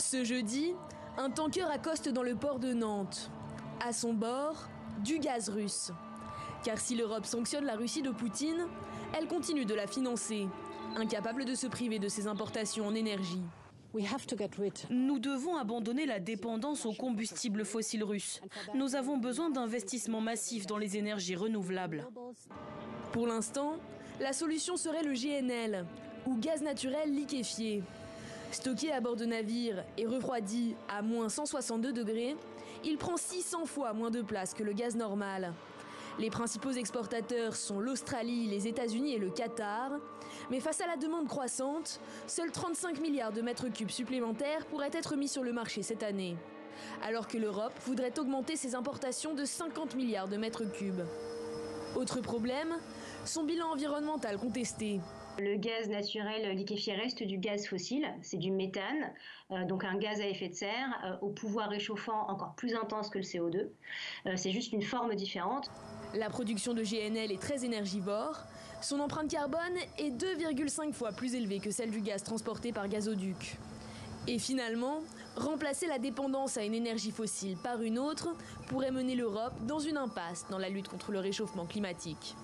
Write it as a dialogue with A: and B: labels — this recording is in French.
A: Ce jeudi, un tanker accoste dans le port de Nantes. À son bord, du gaz russe. Car si l'Europe sanctionne la Russie de Poutine, elle continue de la financer, incapable de se priver de ses importations en énergie.
B: Nous devons abandonner la dépendance aux combustibles fossiles russes. Nous avons besoin d'investissements massifs dans les énergies renouvelables.
A: Pour l'instant, la solution serait le GNL, ou gaz naturel liquéfié. Stocké à bord de navires et refroidi à moins 162 degrés, il prend 600 fois moins de place que le gaz normal. Les principaux exportateurs sont l'Australie, les États-Unis et le Qatar. Mais face à la demande croissante, seuls 35 milliards de mètres cubes supplémentaires pourraient être mis sur le marché cette année. Alors que l'Europe voudrait augmenter ses importations de 50 milliards de mètres cubes. Autre problème, son bilan environnemental contesté.
C: Le gaz naturel liquéfié reste du gaz fossile, c'est du méthane, donc un gaz à effet de serre, au pouvoir réchauffant encore plus intense que le CO2. C'est juste une forme différente.
A: La production de GNL est très énergivore. Son empreinte carbone est 2,5 fois plus élevée que celle du gaz transporté par gazoduc. Et finalement, remplacer la dépendance à une énergie fossile par une autre pourrait mener l'Europe dans une impasse dans la lutte contre le réchauffement climatique.